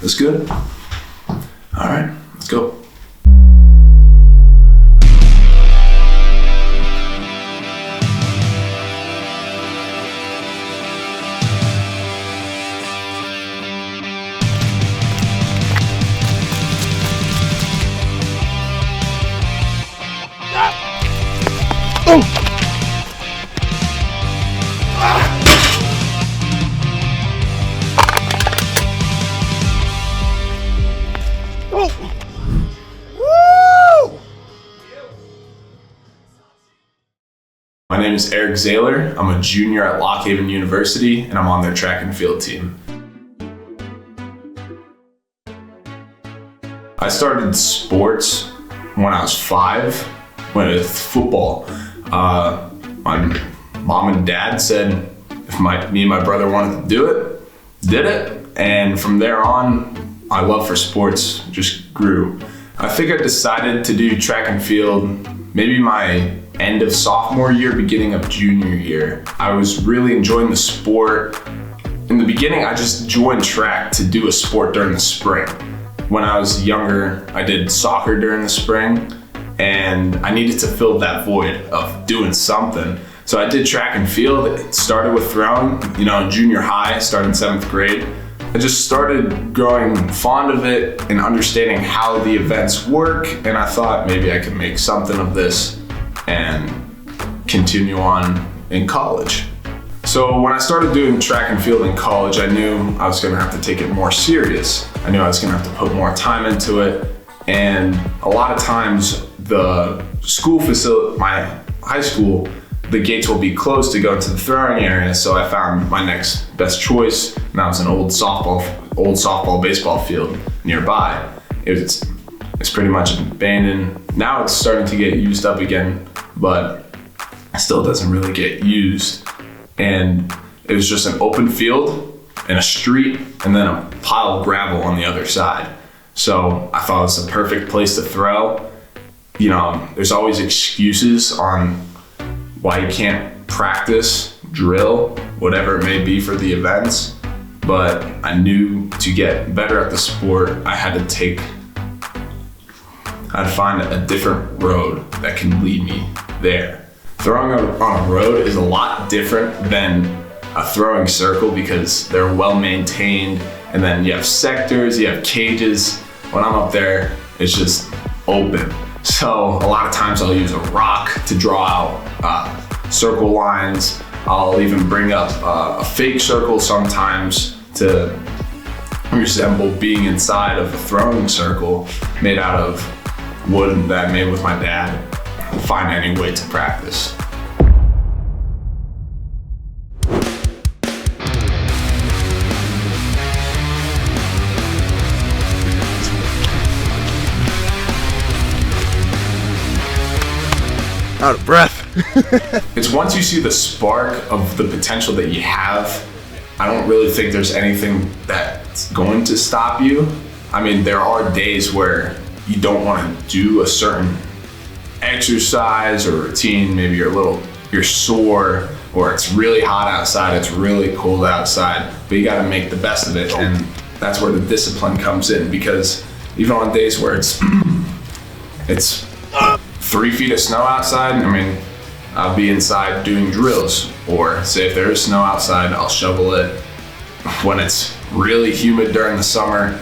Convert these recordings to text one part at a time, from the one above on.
That's good? All right, let's go. My name is Eric Zalar. I'm a junior at Lock Haven University, and I'm on their track and field team. I started sports when I was 5 with football. My mom and dad said if me and my brother wanted to do it, did it. And from there on, my love for sports just grew. I think I decided to do track and field maybe my end of sophomore year, beginning of junior year. I was really enjoying the sport. In the beginning, I just joined track to do a sport during the spring. When I was younger, I did soccer during the spring, and I needed to fill that void of doing something. So I did track and field. It started with throwing, in junior high, started in 7th grade. I just started growing fond of it and understanding how the events work, and I thought maybe I could make something of this and continue on in college. So when I started doing track and field in college, I knew I was gonna have to take it more serious. I knew I was gonna have to put more time into it, and a lot of times the school facility, my high school, the gates will be closed to go into the throwing area, so I found my next best choice, and that was an old softball baseball field nearby. It's pretty much abandoned. Now it's starting to get used up again, but it still doesn't really get used. And it was just an open field and a street and then a pile of gravel on the other side. So I thought it was the perfect place to throw. There's always excuses on why you can't practice, drill, whatever it may be for the events. But I knew to get better at the sport, I'd find a different road that can lead me there. Throwing on a road is a lot different than a throwing circle because they're well maintained, and then you have sectors, you have cages. When I'm up there, it's just open. So a lot of times I'll use a rock to draw out circle lines. I'll even bring up a fake circle sometimes to resemble being inside of a throwing circle made out of wood that I made with my dad. Find any way to practice. Out of breath. It's once you see the spark of the potential that you have, I don't really think there's anything that's going to stop you. I mean, there are days where you don't want to do a certain exercise or routine. Maybe you're sore, or it's really hot outside, it's really cold outside, but you got to make the best of it. And that's where the discipline comes in, because even on days where it's 3 feet of snow outside, I'll be inside doing drills, or say if there is snow outside, I'll shovel it. When it's really humid during the summer,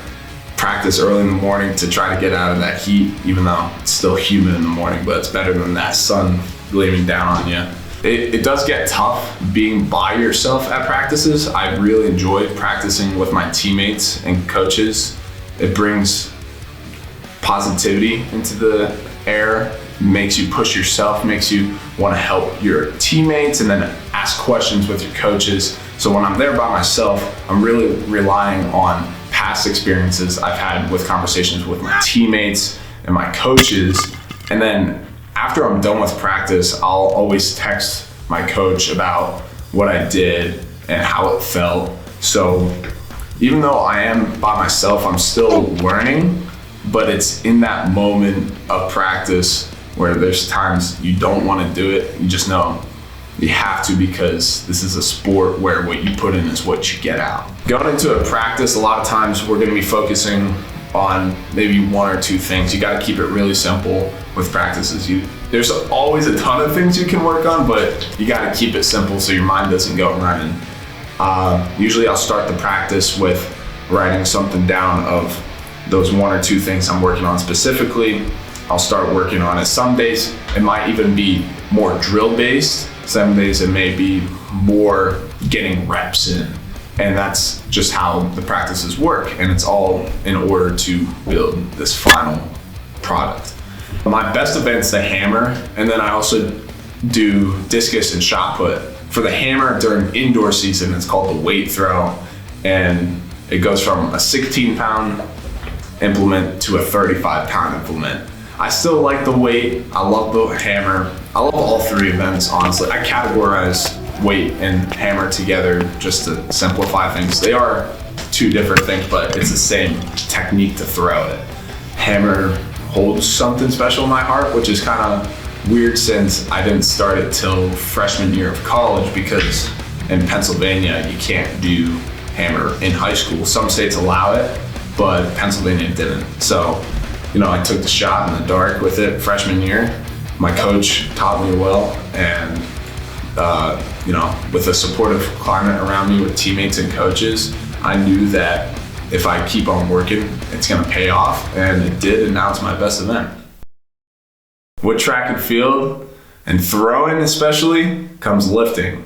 practice early in the morning to try to get out of that heat, even though it's still humid in the morning, but it's better than that sun gleaming down on you. It does get tough being by yourself at practices. I really enjoy practicing with my teammates and coaches. It brings positivity into the air, makes you push yourself, makes you want to help your teammates, and then ask questions with your coaches. So when I'm there by myself, I'm really relying on past experiences I've had with conversations with my teammates and my coaches. And then after I'm done with practice, I'll always text my coach about what I did and how it felt. So even though I am by myself, I'm still learning, but it's in that moment of practice where there's times you don't want to do it. You just know You have to, because this is a sport where what you put in is what you get out. Going into a practice, a lot of times we're going to be focusing on maybe one or two things. You got to keep it really simple with practices. There's always a ton of things you can work on, but you got to keep it simple so your mind doesn't go running. Usually I'll start the practice with writing something down of those one or two things I'm working on specifically. I'll start working on it. Some days it might even be more drill based. Some days it may be more getting reps in. And that's just how the practices work. And it's all in order to build this final product. My best event's the hammer. And then I also do discus and shot put. For the hammer during indoor season, it's called the weight throw. And it goes from a 16-pound implement to a 35-pound implement. I still like the weight. I love the hammer. I love all three events, honestly. I categorize weight and hammer together just to simplify things. They are two different things, but it's the same technique to throw it. Hammer holds something special in my heart, which is kind of weird since I didn't start it till freshman year of college, because in Pennsylvania, you can't do hammer in high school. Some states allow it, but Pennsylvania didn't. So, I took the shot in the dark with it freshman year. My coach taught me well, and with a supportive climate around me with teammates and coaches, I knew that if I keep on working, it's gonna pay off, and it did, and now it's my best event. With track and field, and throwing especially, comes lifting.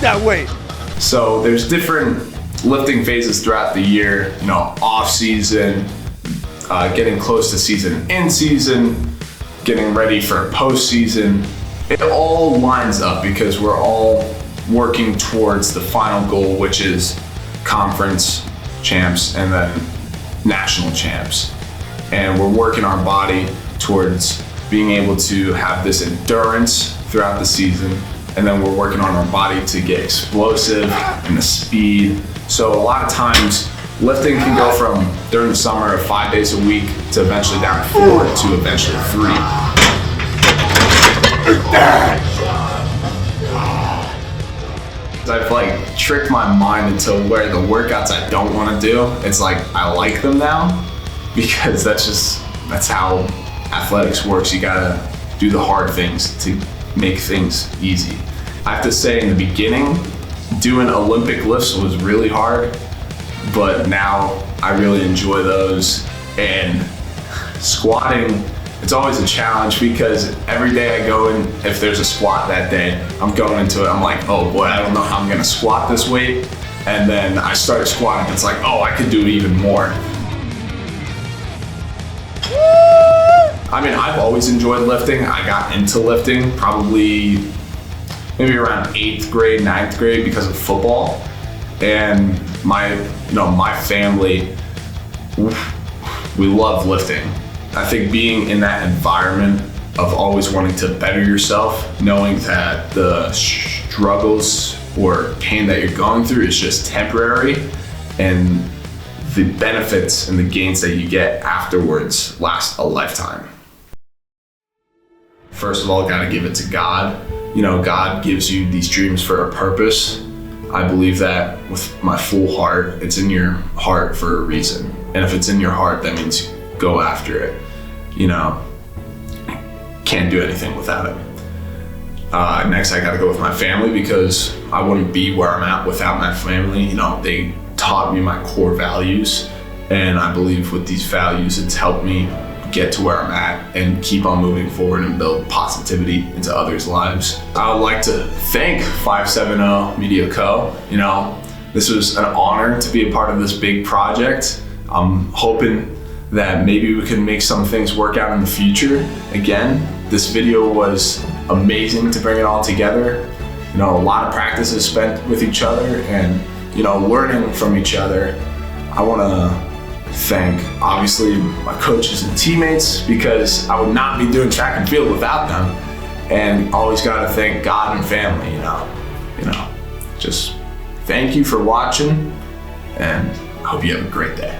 That weight. So there's different lifting phases throughout the year, off season, getting close to season, in season, getting ready for postseason. It all lines up because we're all working towards the final goal, which is conference champs and then national champs. And we're working our body towards being able to have this endurance throughout the season. And then we're working on our body to get explosive and the speed. So a lot of times lifting can go from during the summer of 5 days a week to eventually down to 4 to eventually 3. I've tricked my mind into where the workouts I don't want to do, it's like I like them now, because that's how athletics works. You gotta do the hard things to make things easy. I have to say, in the beginning, doing Olympic lifts was really hard, but now I really enjoy those. And squatting, it's always a challenge, because every day I go in, if there's a squat that day, I'm going into it, I'm like, oh boy, I don't know how I'm gonna squat this weight. And then I start squatting, it's like, oh, I could do even more. I've always enjoyed lifting. I got into lifting probably maybe around 8th grade, 9th grade because of football. And my family, we love lifting. I think being in that environment of always wanting to better yourself, knowing that the struggles or pain that you're going through is just temporary, and the benefits and the gains that you get afterwards last a lifetime. First of all, gotta give it to God. God gives you these dreams for a purpose. I believe that with my full heart. It's in your heart for a reason. And if it's in your heart, that means go after it. Can't do anything without it. Next, I gotta go with my family, because I wouldn't be where I'm at without my family. They taught me my core values, and I believe with these values, it's helped me get to where I'm at and keep on moving forward and build positivity into others' lives. I would like to thank 570 Media Co. This was an honor to be a part of this big project. I'm hoping that maybe we can make some things work out in the future. Again, this video was amazing to bring it all together. A lot of practice is spent with each other and, learning from each other. I want to thank, obviously, my coaches and teammates, because I would not be doing track and field without them. And always got to thank God and family, just thank you for watching, and I hope you have a great day.